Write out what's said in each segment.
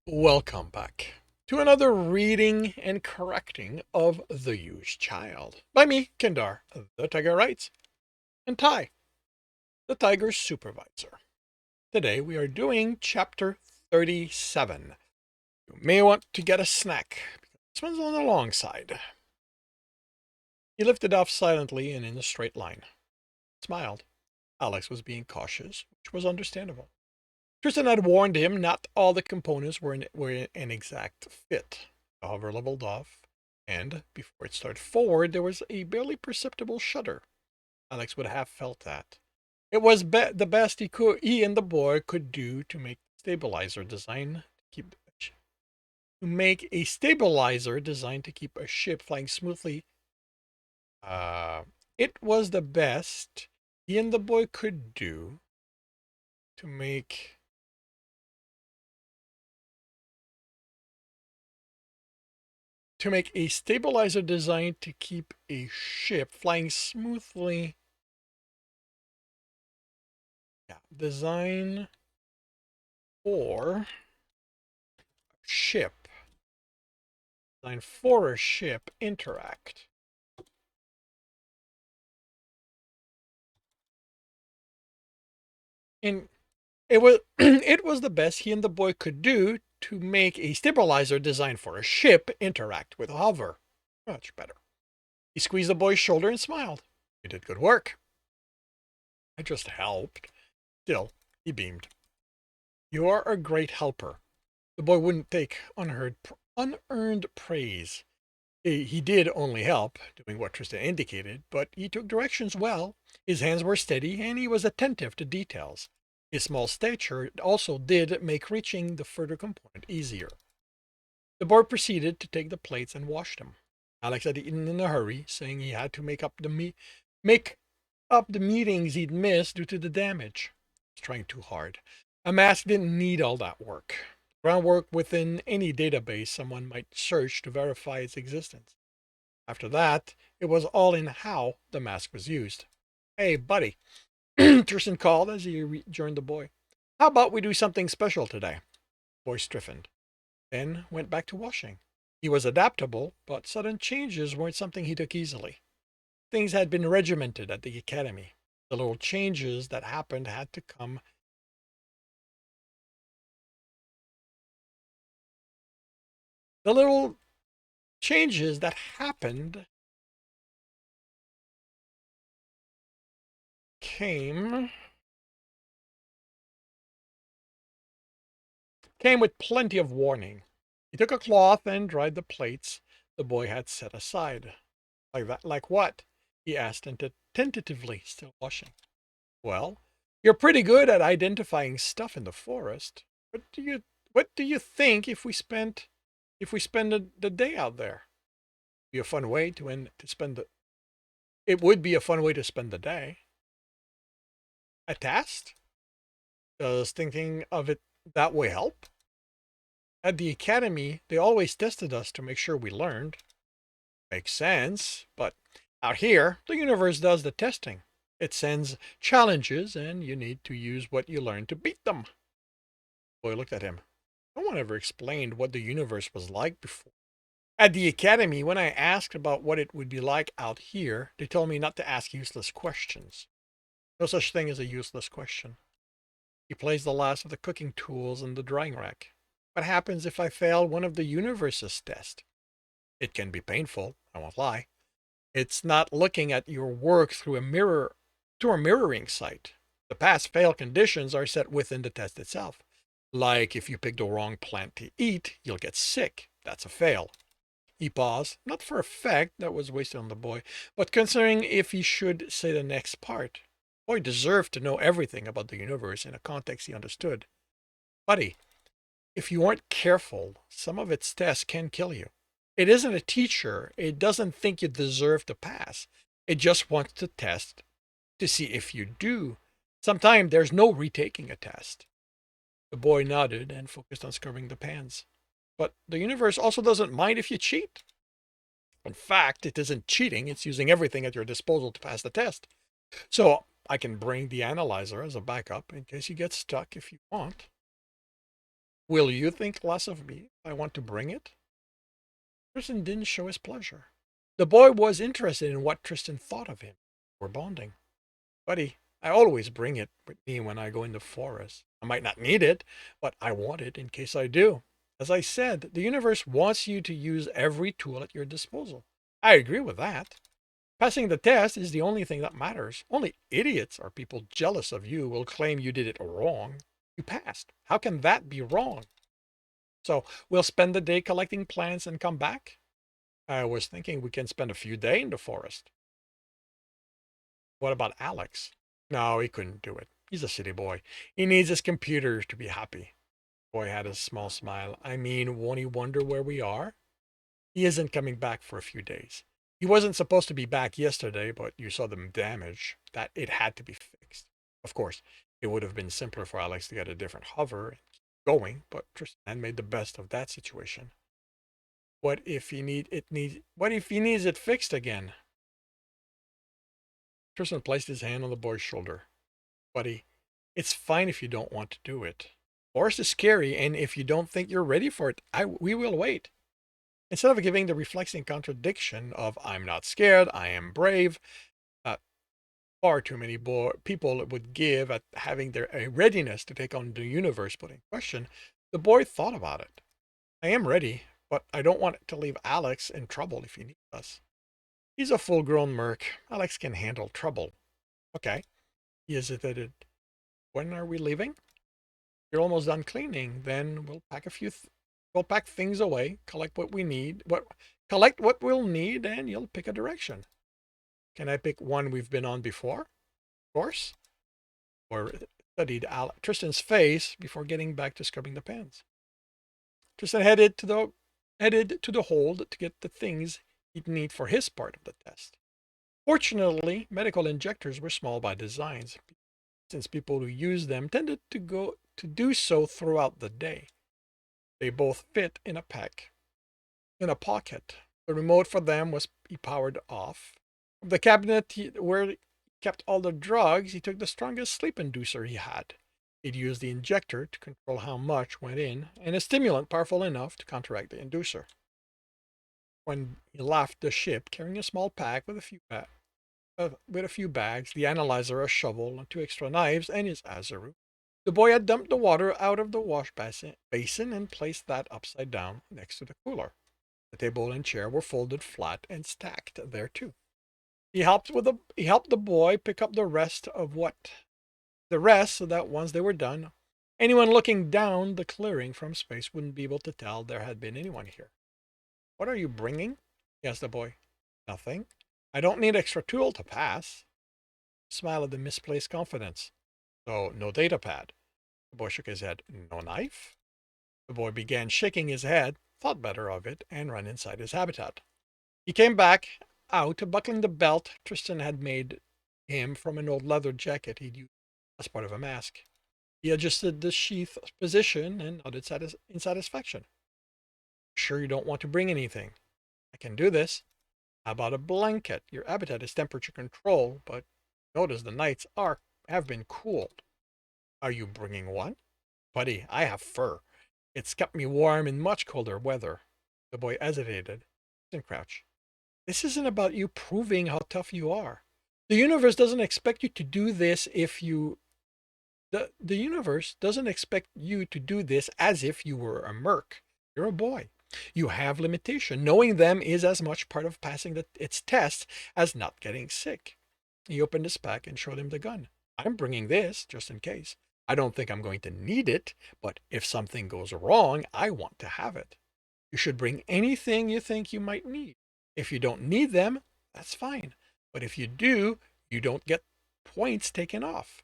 Welcome back to another reading and correcting of The Used Child by me, Kindar, the Tiger Writes, and Ty, the Tiger's Supervisor. Today we are doing chapter 37. You may want to get a snack, because this one's on the long side. He lifted off silently and in a straight line. Smiled. Alex was being cautious, which was understandable. Tristan had warned him not all the components were an exact fit. The hover leveled off, and before it started forward, there was a barely perceptible shudder. Alex would have felt that. It was the best he and the boy could do to make stabilizer design to make a stabilizer designed to keep a ship flying smoothly. It was the best he and the boy could do to make a stabilizer designed to keep a ship flying smoothly. Yeah, design for ship. Design for a ship interact. And it was it was the best he and the boy could do to make a stabilizer designed for a ship interact with a hover. Much better. He squeezed the boy's shoulder and smiled. You did good work. I just helped. Still, he beamed. You are a great helper. The boy wouldn't take unearned praise. He did only help, doing what Tristan indicated, but he took directions well. His hands were steady, and he was attentive to details. His small stature also did make reaching the further component easier. The boy proceeded to take the plates and wash them. Alex had eaten in a hurry, saying he had to make up the meetings he'd missed due to the damage. He was trying too hard. A mask didn't need all that work. Groundwork within any database someone might search to verify its existence. After that, it was all in how the mask was used. Hey, buddy, Tristan called as he rejoined the boy. How about we do something special today? The boy stiffened, then went back to washing. He was adaptable, but sudden changes weren't something he took easily. Things had been regimented at the academy. The little changes that happened had to come. The little changes that happened came with plenty of warning. He took a cloth and dried the plates the boy had set aside. Like that, like what? He asked tentatively, still washing. Well, you're pretty good at identifying stuff in the forest. What do you think if we spend the day out there? Be a fun way to spend the it would be a fun way to spend the day. A test? Does thinking of it that way help? At the academy, they always tested us to make sure we learned. Makes sense, but out here, the universe does the testing. It sends challenges, and you need to use what you learn to beat them. The boy looked at him. No one ever explained what the universe was like before. At the academy, when I asked about what it would be like out here, they told me not to ask useless questions. No such thing as a useless question. He placed the last of the cooking tools in the drying rack. What happens if I fail one of the universe's tests? It can be painful, I won't lie. It's not looking at your work through a mirroring sight. The pass fail conditions are set within the test itself. Like if you pick the wrong plant to eat, you'll get sick. That's a fail. He paused, not for effect, that was wasted on the boy, but considering if he should say the next part. The boy deserved to know everything about the universe in a context he understood. Buddy, if you aren't careful, some of its tests can kill you. It isn't a teacher. It doesn't think you deserve to pass. It just wants to test to see if you do. Sometimes there's no retaking a test. The boy nodded and focused on scrubbing the pans. But the universe also doesn't mind if you cheat. In fact, it isn't cheating, it's using everything at your disposal to pass the test. So I can bring the analyzer as a backup in case you get stuck if you want. Will you think less of me if I want to bring it? Tristan didn't show his pleasure. The boy was interested in what Tristan thought of him. We're bonding. Buddy, I always bring it with me when I go in the forest. I might not need it, but I want it in case I do. As I said, the universe wants you to use every tool at your disposal. I agree with that. Passing the test is the only thing that matters. Only idiots or people jealous of you will claim you did it wrong. You passed. How can that be wrong? So we'll spend the day collecting plants and come back? I was thinking we can spend a few days in the forest. What about Alex? No, he couldn't do it. He's a city boy. He needs his computer to be happy. Boy had a small smile. I mean, won't he wonder where we are? He isn't coming back for a few days. He wasn't supposed to be back yesterday, but you saw the damage, that it had to be fixed. Of course, it would have been simpler for Alex to get a different hover and keep going, but Tristan made the best of that situation. What if he needs it fixed again? Tristan placed his hand on the boy's shoulder. Buddy, it's fine if you don't want to do it. Forest is scary, and if you don't think you're ready for it, we will wait. Instead of giving the reflexing contradiction of I'm not scared, I am brave, that far too many people would give at having their a readiness to take on the universe put in question, the boy thought about it. I am ready, but I don't want to leave Alex in trouble if he needs us. He's a full-grown merc. Alex can handle trouble. Okay. He hesitated. When are we leaving? You're almost done cleaning. Then we'll pack we'll pack things away, collect what we'll need, and you'll pick a direction. Can I pick one we've been on before? Of course. Or studied Tristan's face before getting back to scrubbing the pans. Tristan headed to the hold to get the things he'd need for his part of the test. Fortunately, medical injectors were small by design, since people who used them tended to do so throughout the day. They both fit in in a pocket. The remote for them was he powered off. From the cabinet where he kept all the drugs, he took the strongest sleep inducer he had. He'd used the injector to control how much went in, and a stimulant powerful enough to counteract the inducer. When he left the ship carrying a small pack with a few bags, the analyzer, a shovel, and two extra knives, and his Azaru, the boy had dumped the water out of the wash basin and placed that upside down next to the cooler. The table and chair were folded flat and stacked there too. He helped the boy pick up the rest so that once they were done, anyone looking down the clearing from space wouldn't be able to tell there had been anyone here. What are you bringing? He asked the boy. Nothing. I don't need extra tool to pass. Smile at the misplaced confidence. So no data pad. The boy shook his head. No knife? The boy began shaking his head, thought better of it, and ran inside his habitat. He came back out, buckling the belt Tristan had made him from an old leather jacket he'd used as part of a mask. He adjusted the sheath position and nodded in satisfaction. Sure you don't want to bring anything? I can do this. How about a blanket? Your habitat is temperature control, but notice the nights have been cooled. Are you bringing one? Buddy, I have fur. It's kept me warm in much colder weather. The boy hesitated and crouched. This isn't about you proving how tough you are. The universe doesn't expect you to do this if you the universe doesn't expect you to do this as if you were a merc. You're a boy. You have limitation. Knowing them is as much part of passing its test as not getting sick. He opened his pack and showed him the gun. I'm bringing this just in case. I don't think I'm going to need it, but if something goes wrong, I want to have it. You should bring anything you think you might need. If you don't need them, that's fine. But if you do, you don't get points taken off.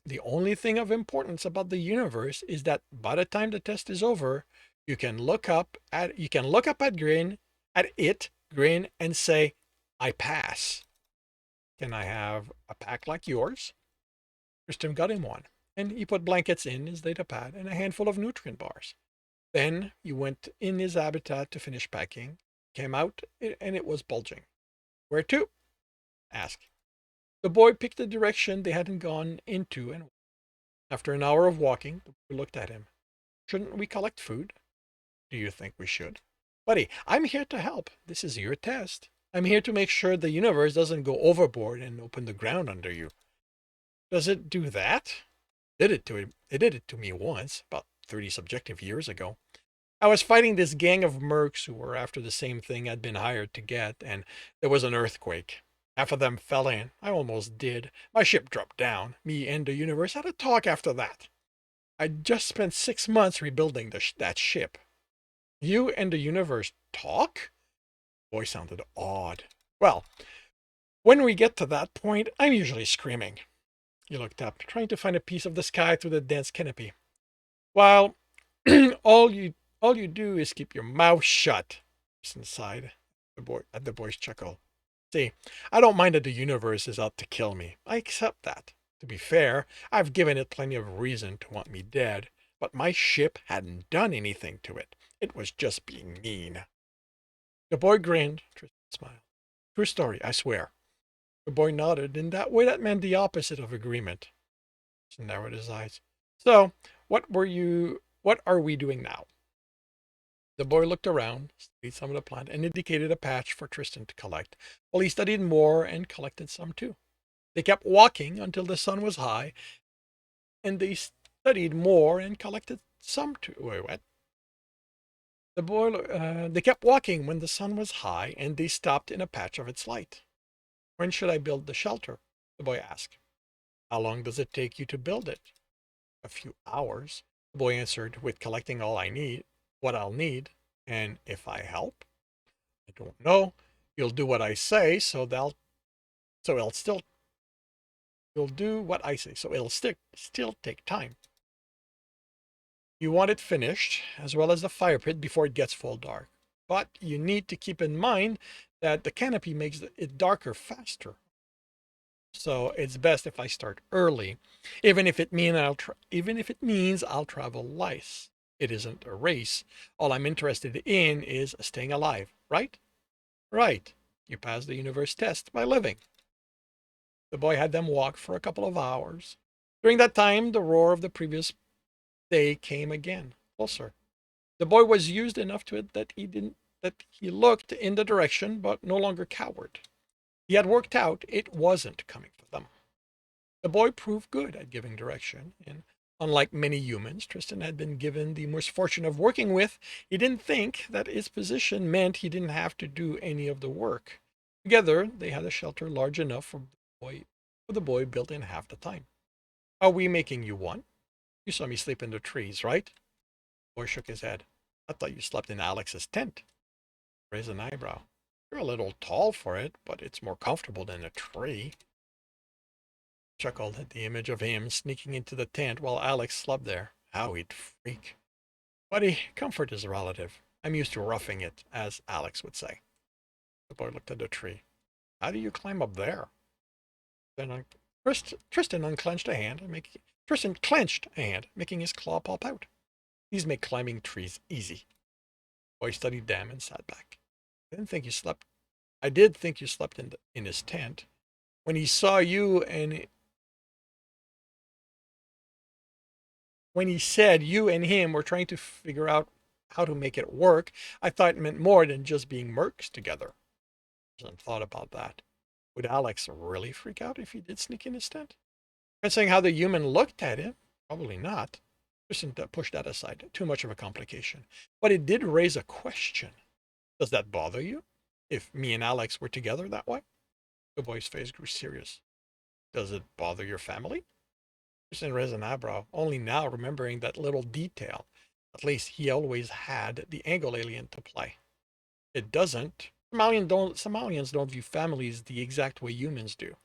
The only thing of importance about the universe is that by the time the test is over, you can look up at it, grin, and say, I pass. Can I have a pack like yours? Tristan got him one, and he put blankets in his data pad and a handful of nutrient bars. Then he went in his habitat to finish packing, came out, and it was bulging. Where to? Asked. The boy picked the direction they hadn't gone into, and after an hour of walking, the boy looked at him. Shouldn't we collect food? Do you think we should? Buddy, I'm here to help. This is your test. I'm here to make sure the universe doesn't go overboard and open the ground under you. Does it do that? It did it to me once, about 30 subjective years ago. I was fighting this gang of mercs who were after the same thing I'd been hired to get, and there was an earthquake. Half of them fell in. I almost did. My ship dropped down. Me and the universe had a talk after that. I'd just spent 6 months rebuilding that ship. You and the universe talk? Voice sounded odd. Well, when we get to that point, I'm usually screaming. He looked up, trying to find a piece of the sky through the dense canopy. While all you all you do is keep your mouth shut. Tristan sighed. The boy's chuckle. See, I don't mind that the universe is out to kill me. I accept that. To be fair, I've given it plenty of reason to want me dead, but my ship hadn't done anything to it. It was just being mean. The boy grinned. Tristan smiled. True story, I swear. The boy nodded. In that way, that meant the opposite of agreement. He narrowed his eyes. So, what are we doing now? The boy looked around, studied some of the plant, and indicated a patch for Tristan to collect, while he studied more and collected some too. They kept walking until the sun was high, and they studied more and collected some too. Wait, what? They kept walking when the sun was high, and they stopped in a patch of its light. When should I build the shelter? The boy asked. How long does it take you to build it? A few hours, the boy answered, with collecting what I'll need. And if I help? I don't know. You'll do what I say, so it'll still you'll do what I say, so it'll still take time. You want it finished, as well as the fire pit, before it gets full dark. But you need to keep in mind that the canopy makes it darker faster. So it's best if I start early, even if it means I'll travel less. It isn't a race. All I'm interested in is staying alive, right? Right. You pass the universe test by living. The boy had them walk for a couple of hours. During that time, the roar of the previous day came again, closer. The boy was used enough to it that he looked in the direction, but no longer cowered. He had worked out it wasn't coming for them. The boy proved good at giving direction, and unlike many humans Tristan had been given the misfortune of working with, he didn't think that his position meant he didn't have to do any of the work. Together, they had a shelter large enough for the boy built in half the time. Are we making you one? You saw me sleep in the trees, right? The boy shook his head. I thought you slept in Alex's tent. Raised an eyebrow. You're a little tall for it, but it's more comfortable than a tree. Chuckled at the image of him sneaking into the tent while Alex slept there. How he'd freak. Buddy, comfort is relative. I'm used to roughing it, as Alex would say. The boy looked at the tree. How do you climb up there? Then Tristan unclenched a hand, Tristan clenched a hand, making his claw pop out. These make climbing trees easy. The boy studied them and sat back. I did think you slept in his tent. When he saw you and when he said you and him were trying to figure out how to make it work, I thought it meant more than just being mercs together. I hadn't thought about that. Would Alex really freak out if he did sneak in his tent? Considering how the human looked at him, probably not. Tristan pushed that aside. Too much of a complication. But it did raise a question. Does that bother you? If me and Alex were together that way? The boy's face grew serious. Does it bother your family? Tristan raised an eyebrow, only now remembering that little detail. At least he always had the angle alien to play. It doesn't. Somalians don't view families the exact way humans do.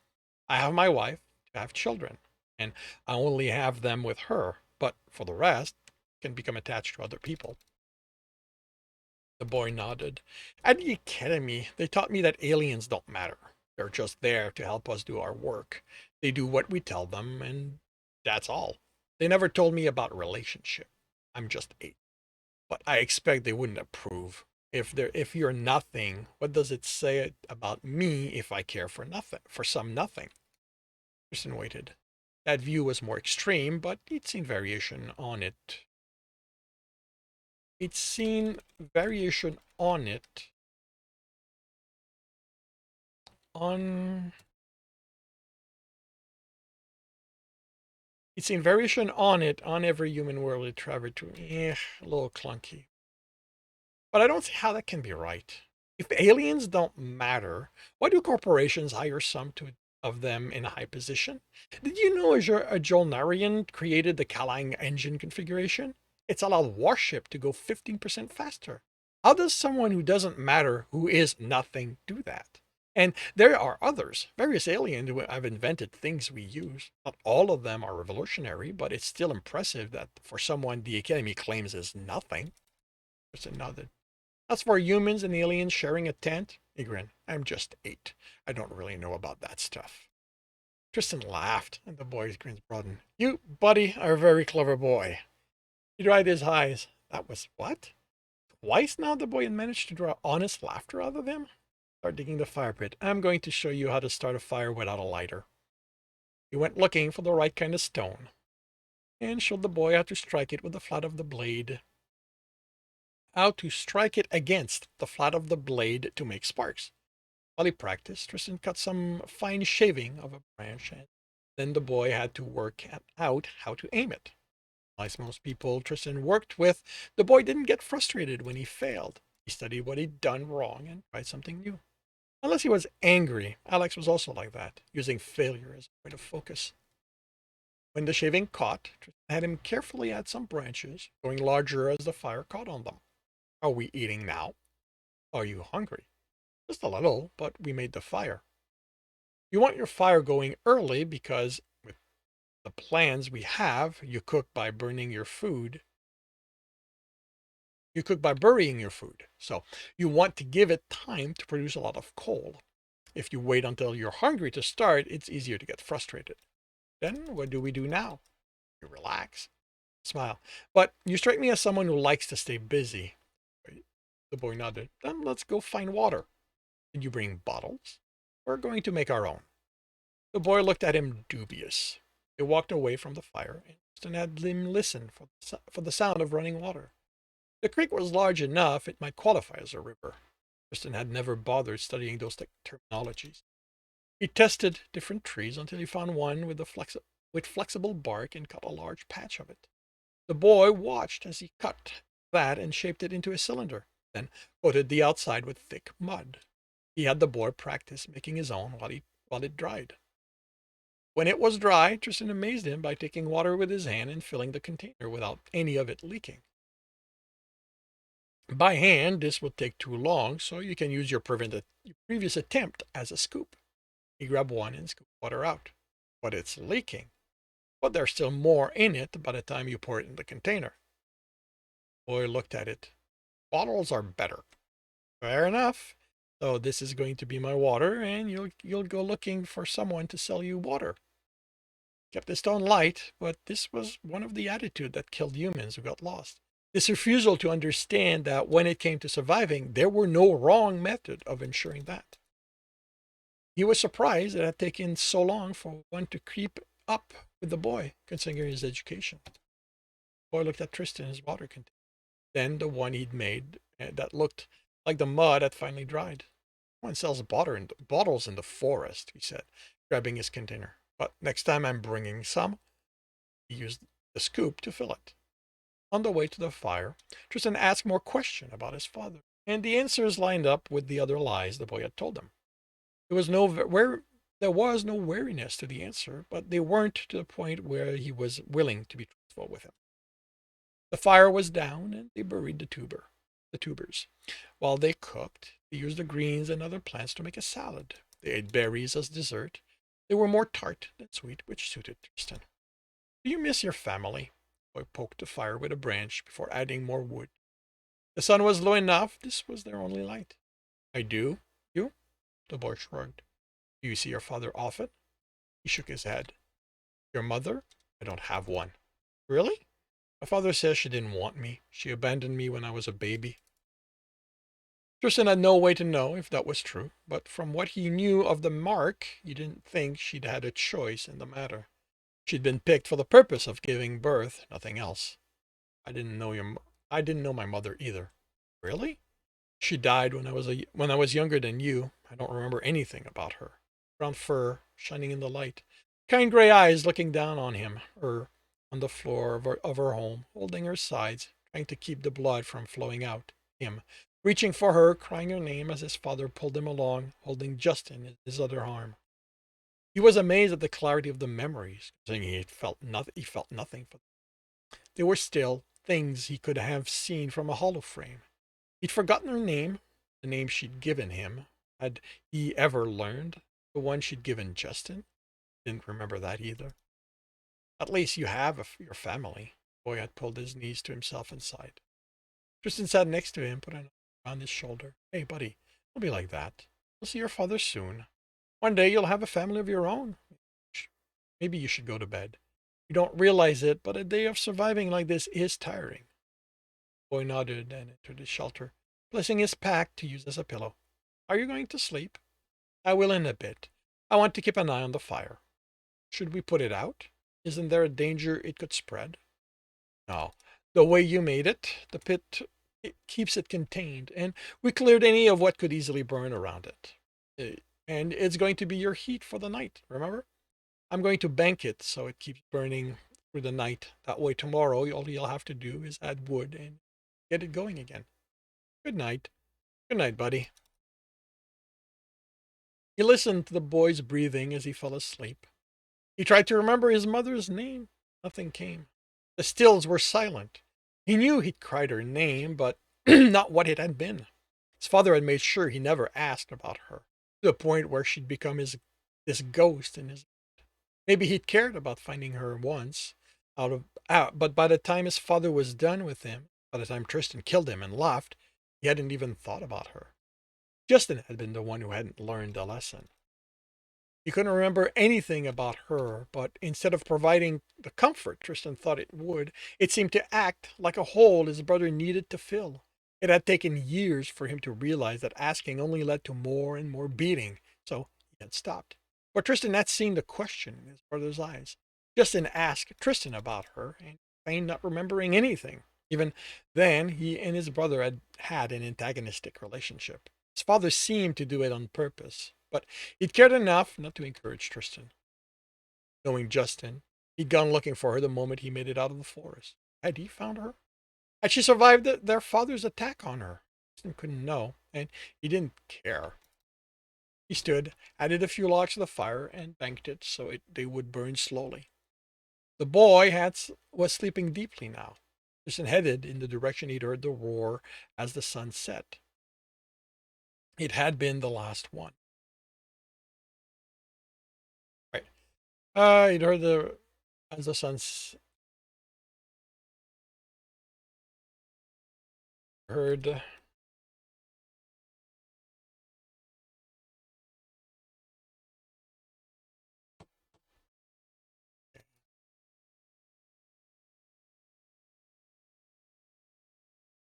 I have my wife, I have children, and I only have them with her, but for the rest, can become attached to other people. The boy nodded. At the academy, they taught me that aliens don't matter. They're just there to help us do our work. They do what we tell them, and that's all. They never told me about relationship. I'm just 8. But I expect they wouldn't approve. If you're nothing, what does it say about me if I care for nothing, for some nothing? Tristan waited. That view was more extreme, but he'd seen variation on it It's seen variation on it on it's seen variation on it on every human world it traveled to. A little clunky. But I don't see how that can be right. If aliens don't matter, why do corporations hire some of them in a high position? Did you know a Jolnarian created the Kalang engine configuration? It's allowed warship to go 15% faster. How does someone who doesn't matter, who is nothing, do that? And there are others, various aliens who have invented things we use. Not all of them are revolutionary, but it's still impressive that for someone the Academy claims is nothing. There's another. As for humans and aliens sharing a tent, he grinned. I'm just 8. I don't really know about that stuff. Tristan laughed, and the boy's grins broadened. You, buddy, are a very clever boy. He dried his eyes. That was what? Twice now the boy had managed to draw honest laughter out of him? Start digging the fire pit. I'm going to show you how to start a fire without a lighter. He went looking for the right kind of stone, and showed the boy how to strike it with the flat of the blade. How to strike it against the flat of the blade to make sparks. While he practiced, Tristan cut some fine shaving of a branch, and then the boy had to work out how to aim it. Like most people Tristan worked with, the boy didn't get frustrated when he failed. He studied what he'd done wrong and tried something new. Unless he was angry, Alex was also like that, using failure as a point of focus. When the shaving caught, Tristan had him carefully add some branches, growing larger as the fire caught on them. Are we eating now? Are you hungry? Just a little, but we made the fire. You want your fire going early because with the plans we have, you cook by burning your food. You cook by burying your food. So you want to give it time to produce a lot of coal. If you wait until you're hungry to start, it's easier to get frustrated. Then what do we do now? You relax, smile. But you strike me as someone who likes to stay busy. The boy nodded. Then let's go find water. Did you bring bottles? We're going to make our own. The boy looked at him dubious. They walked away from the fire, and Tristan had him listen for the sound of running water. The creek was large enough it might qualify as a river. Tristan had never bothered studying those terminologies. He tested different trees until he found one with flexible bark and cut a large patch of it. The boy watched as he cut that and shaped it into a cylinder, then coated the outside with thick mud. He had the boy practice making his own while it dried. When it was dry, Tristan amazed him by taking water with his hand and filling the container without any of it leaking. By hand, this would take too long, so you can use your previous attempt as a scoop. He grabbed one and scooped water out. But it's leaking. But there's still more in it by the time you pour it in the container. The boy looked at it. Bottles are better. Fair enough. So this is going to be my water, and you'll go looking for someone to sell you water. Kept the stone light, but this was one of the attitude that killed humans who got lost. This refusal to understand that when it came to surviving, there were no wrong method of ensuring that. He was surprised it had taken so long for one to creep up with the boy, considering his education. The boy looked at Tristan and his water container, then the one he'd made that looked like the mud had finally dried. One sells bottles in the forest, he said, grabbing his container. But next time I'm bringing some. He used the scoop to fill it. On the way to the fire, Tristan asked more questions about his father, and the answers lined up with the other lies the boy had told him. There was no wariness to the answer, but they weren't to the point where he was willing to be truthful with him. The fire was down, and they buried the tubers. While they cooked, they used the greens and other plants to make a salad. They ate berries as dessert. They were more tart than sweet, which suited Tristan. Do you miss your family? The boy poked the fire with a branch before adding more wood. The sun was low enough. This was their only light. I do. You? The boy shrugged. Do you see your father often? He shook his head. Your mother? I don't have one. Really? My father says she didn't want me. She abandoned me when I was a baby. Tristan had no way to know if that was true, but from what he knew of the mark, he didn't think she'd had a choice in the matter. She'd been picked for the purpose of giving birth, nothing else. I didn't know I didn't know my mother either. Really? She died when I was younger than you. I don't remember anything about her. Brown fur shining in the light, kind gray eyes looking down on him, or on the floor of her home, holding her sides, trying to keep the blood from flowing out. Him, reaching for her, crying her name as his father pulled him along, holding Justin in his other arm. He was amazed at the clarity of the memories, saying he felt nothing for them. They were still things he could have seen from a hollow frame. He'd forgotten her name, the name she'd given him. Had he ever learned the one she'd given Justin? Didn't remember that either. At least you have your family. The boy had pulled his knees to himself and sighed. Tristan sat next to him, put an arm around his shoulder. Hey, buddy, don't be like that. You'll see your father soon. One day you'll have a family of your own. Maybe you should go to bed. You don't realize it, but a day of surviving like this is tiring. The boy nodded and entered his shelter, placing his pack to use as a pillow. Are you going to sleep? I will in a bit. I want to keep an eye on the fire. Should we put it out? Isn't there a danger it could spread? No. The way you made it, the pit, it keeps it contained, and we cleared any of what could easily burn around it. And it's going to be your heat for the night, remember? I'm going to bank it so it keeps burning through the night. That way tomorrow all you'll have to do is add wood and get it going again. Good night. Good night, buddy. He listened to the boy's breathing as he fell asleep. He tried to remember his mother's name. Nothing came. The stills were silent. He knew he'd cried her name, but not what it had been. His father had made sure he never asked about her, to the point where she'd become this ghost in his. Maybe he'd cared about finding her once, but by the time his father was done with him, by the time Tristan killed him and left, he hadn't even thought about her. Justin had been the one who hadn't learned the lesson. He couldn't remember anything about her, but instead of providing the comfort Tristan thought it would, it seemed to act like a hole his brother needed to fill. It had taken years for him to realize that asking only led to more and more beating, so he had stopped. But Tristan had seen the question in his brother's eyes. Justin asked Tristan about her, and feigned not remembering anything. Even then, he and his brother had had an antagonistic relationship. His father seemed to do it on purpose, but he'd cared enough not to encourage Tristan. Knowing Justin, he'd gone looking for her the moment he made it out of the forest. Had he found her? Had she survived their father's attack on her? Tristan couldn't know, and he didn't care. He stood, added a few logs to the fire, and banked it so they would burn slowly. The boy was sleeping deeply now. Tristan headed in the direction he'd heard the roar as the sun set. It had been the last one. Right. He'd heard as the sun's heard.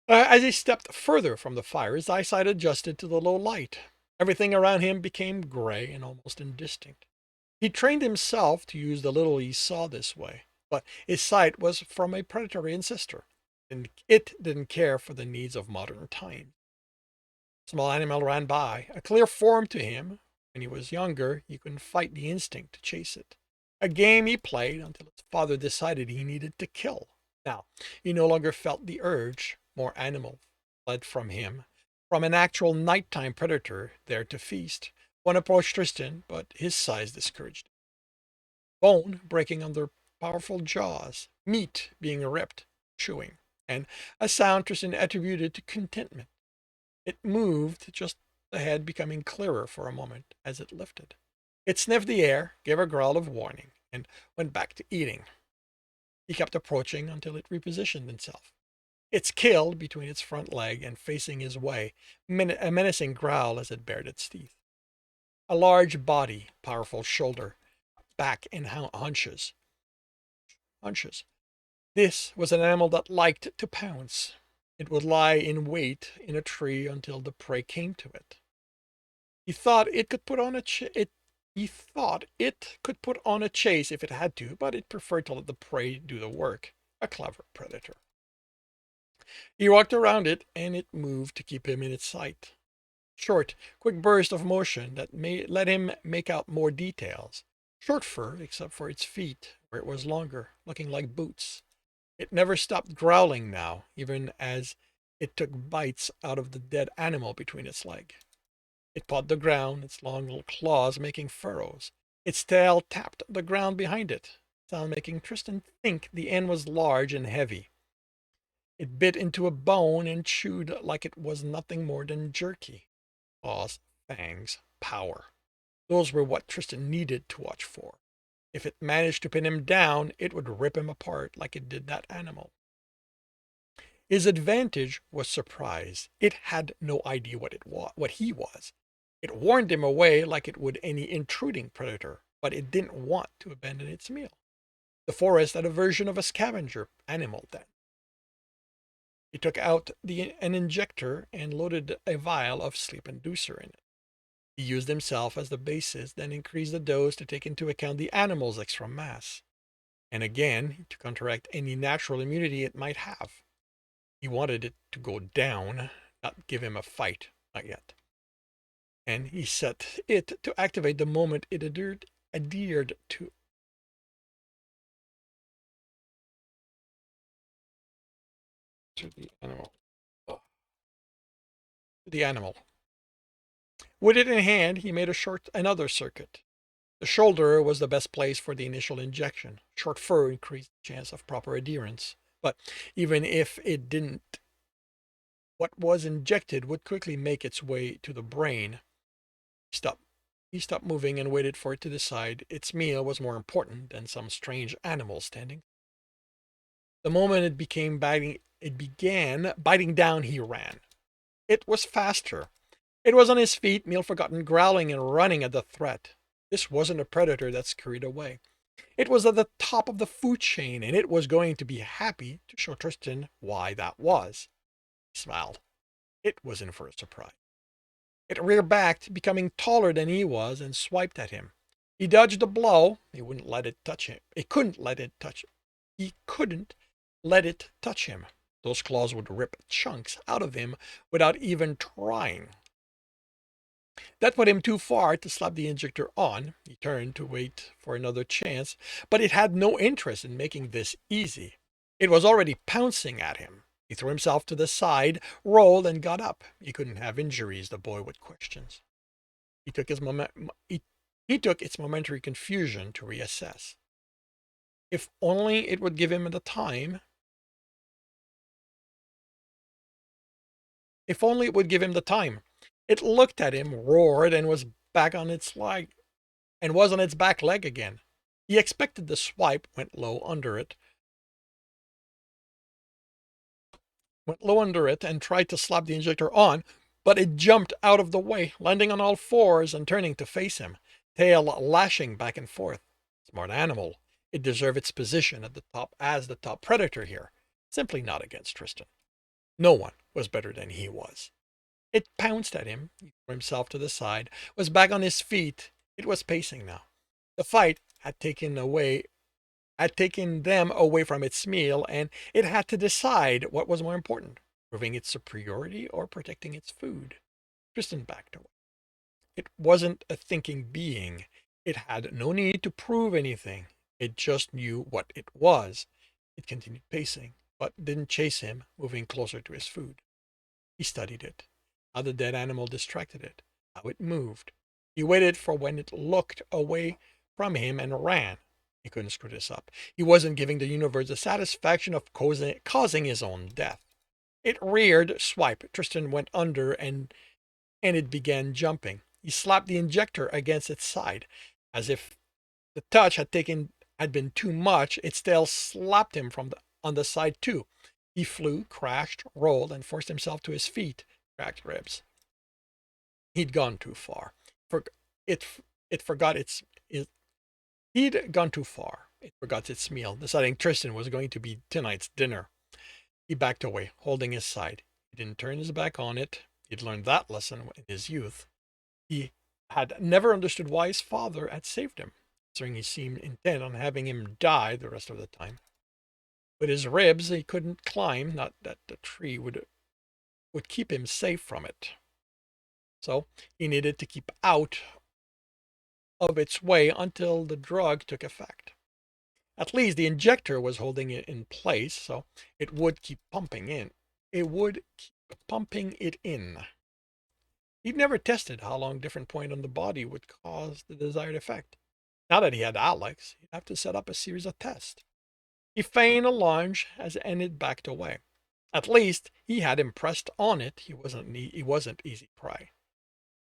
As he stepped further from the fire, his eyesight adjusted to the low light. Everything around him became gray and almost indistinct. He trained himself to use the little he saw this way, but his sight was from a predatory ancestor, and it didn't care for the needs of modern times. A small animal ran by, a clear form to him. When he was younger, he couldn't fight the instinct to chase it. A game he played until his father decided he needed to kill. Now, he no longer felt the urge. More animal fled from him, from an actual nighttime predator there to feast. One approached Tristan, but his size discouraged him. Bone breaking under powerful jaws, meat being ripped, chewing, and a sound Tristan attributed to contentment. It moved just ahead, becoming clearer for a moment as it lifted. It sniffed the air, gave a growl of warning, and went back to eating. He kept approaching until it repositioned itself. Its kill between its front leg and facing his way, a menacing growl as it bared its teeth. A large body, powerful shoulder, back and hunches. Hunches. This was an animal that liked to pounce. It would lie in wait in a tree until the prey came to it. He thought it could put on a he thought it could put on a chase if it had to, but it preferred to let the prey do the work. A clever predator. He walked around it, and it moved to keep him in its sight. Short, quick burst of motion that let him make out more details. Short fur, except for its feet, where it was longer, looking like boots. It never stopped growling now, even as it took bites out of the dead animal between its legs. It pawed the ground, its long little claws making furrows. Its tail tapped the ground behind it, sound making Tristan think the end was large and heavy. It bit into a bone and chewed like it was nothing more than jerky. Claws, fangs, power. Those were what Tristan needed to watch for. If it managed to pin him down, it would rip him apart like it did that animal. His advantage was surprise. It had no idea what he was. It warned him away like it would any intruding predator, but it didn't want to abandon its meal. The forest had a version of a scavenger animal then. He took out an injector and loaded a vial of sleep inducer in it. He used himself as the basis, then increased the dose to take into account the animal's extra mass, and again to counteract any natural immunity it might have. He wanted it to go down, not give him a fight, not yet. And he set it to activate the moment it adhered to the animal. The animal. With it in hand, he made another circuit. The shoulder was the best place for the initial injection. Short fur increased the chance of proper adherence. But even if it didn't, what was injected would quickly make its way to the brain. He stopped moving and waited for it to decide its meal was more important than some strange animal standing. The moment it began biting down, he ran. It was faster. It was on his feet, meal forgotten, growling and running at the threat. This wasn't a predator that scurried away. It was at the top of the food chain, and it was going to be happy to show Tristan why that was. He smiled. It was in for a surprise. It rear-backed, becoming taller than he was, and swiped at him. He dodged the blow. He wouldn't let it touch him. He couldn't let it touch him. Those claws would rip chunks out of him without even trying. That put him too far to slap the injector on. He turned to wait for another chance, but it had no interest in making this easy. It was already pouncing at him. He threw himself to the side, rolled, and got up. He couldn't have injuries, the boy with questions. He took its momentary confusion to reassess. If only it would give him the time. If only it would give him the time. It looked at him, roared, and was back on its leg, and was on its back leg again. He expected the swipe, went low under it, and tried to slap the injector on, but it jumped out of the way, landing on all fours and turning to face him, tail lashing back and forth. Smart animal. It deserved its position at the top as the top predator here. Simply not against Tristan. No one was better than he was. It pounced at him. He threw himself to the side, was back on his feet. It was pacing now. The fight had taken them away from its meal, and it had to decide what was more important, proving its superiority or protecting its food. Tristan backed away. It wasn't a thinking being. It had no need to prove anything. It just knew what it was. It continued pacing, but didn't chase him, moving closer to his food. He studied it, how the dead animal distracted it, how it moved. He waited for when it looked away from him and ran. He couldn't screw this up. He wasn't giving the universe the satisfaction of causing his own death. It reared, swipe. Tristan went under, and it began jumping. He slapped the injector against its side. As if the touch had been too much, its tail slapped him on the side too. He flew, crashed, rolled, and forced himself to his feet, cracked ribs. He'd gone too far. He'd gone too far. It forgot its meal, deciding Tristan was going to be tonight's dinner. He backed away, holding his side. He didn't turn his back on it. He'd learned that lesson in his youth. He had never understood why his father had saved him, considering he seemed intent on having him die the rest of the time. With his ribs, he couldn't climb, not that the tree would keep him safe from it. So he needed to keep out of its way until the drug took effect. At least the injector was holding it in place, so it would keep pumping in. It would keep pumping it in. He'd never tested how long different point on the body would cause the desired effect. Now that he had Alex, he'd have to set up a series of tests. He feigned a lunge and it backed away. At least he had him pressed on it. He wasn't easy prey.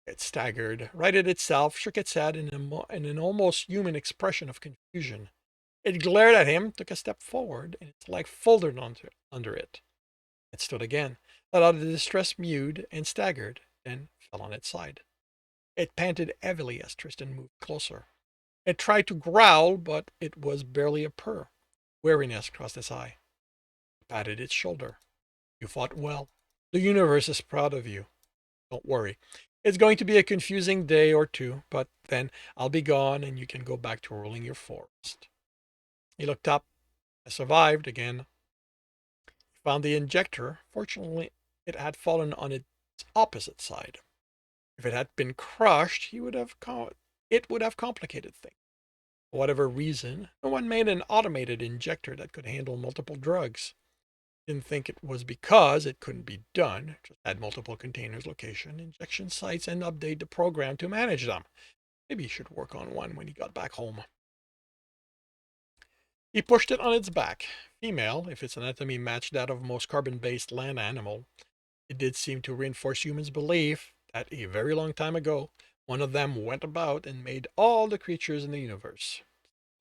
It staggered, righted itself, shook its head in an almost human expression of confusion. It glared at him, took a step forward, and its leg folded under it. It stood again, let out a distressed mew, and staggered, then fell on its side. It panted heavily as Tristan moved closer. It tried to growl, but it was barely a purr. Weariness crossed its eye. He patted its shoulder. You fought well. The universe is proud of you. Don't worry. It's going to be a confusing day or two, but then I'll be gone and you can go back to ruling your forest. He looked up. I survived again. He found the injector. Fortunately, it had fallen on its opposite side. If it had been crushed, it would have complicated things. For whatever reason, no one made an automated injector that could handle multiple drugs. Didn't think it was because it couldn't be done. Just add multiple containers, location, injection sites, and update the program to manage them. Maybe he should work on one when he got back home. He pushed it on its back. Female, if its anatomy matched that of most carbon-based land animal, it did seem to reinforce humans' belief that a very long time ago, one of them went about and made all the creatures in the universe.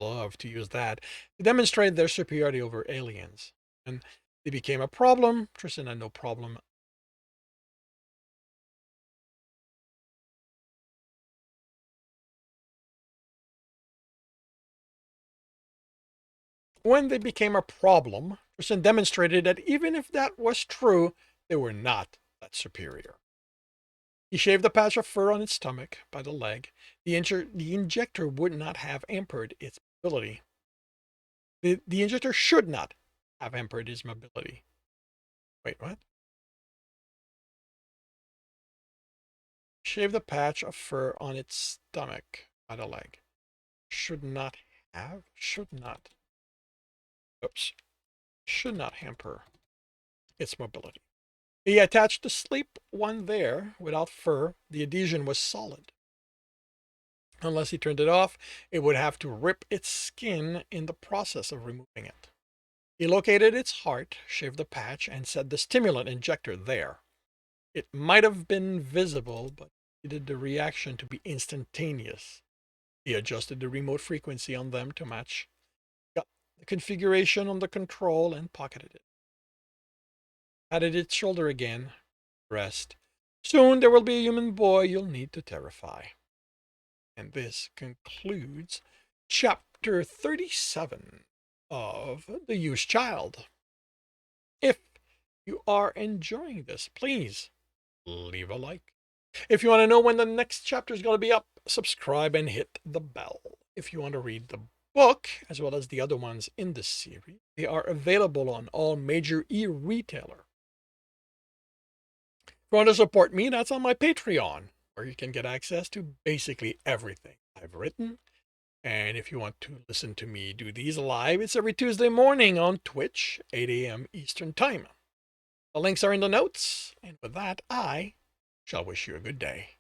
Love to use that to demonstrate their superiority over aliens. And they became a problem. Tristan had no problem. When they became a problem, Tristan demonstrated that even if that was true, they were not that superior. He shaved a patch of fur on its stomach by the leg. The injector would not have hampered its mobility. The injector should not have hampered his mobility. Wait, what? Shave the patch of fur on its stomach by the leg. Should not have? Should not. Oops. Should not hamper its mobility. He attached the sleep one there without fur. The adhesion was solid. Unless he turned it off, it would have to rip its skin in the process of removing it. He located its heart, shaved the patch, and set the stimulant injector there. It might have been visible, but needed the reaction to be instantaneous. He adjusted the remote frequency on them to match, got the configuration on the control, and pocketed it. Patted its shoulder again. Rest. Soon there will be a human boy you'll need to terrify. And this concludes chapter 37 of The Used Child. If you are enjoying this, please leave a like. If you want to know when the next chapter is going to be up, subscribe and hit the bell. If you want to read the book, as well as the other ones in this series, they are available on all major e-retailer. If you want to support me, that's on my Patreon, where you can get access to basically everything I've written. And if you want to listen to me do these live, it's every Tuesday morning on Twitch, 8 a.m. Eastern Time. The links are in the notes. And with that, I shall wish you a good day.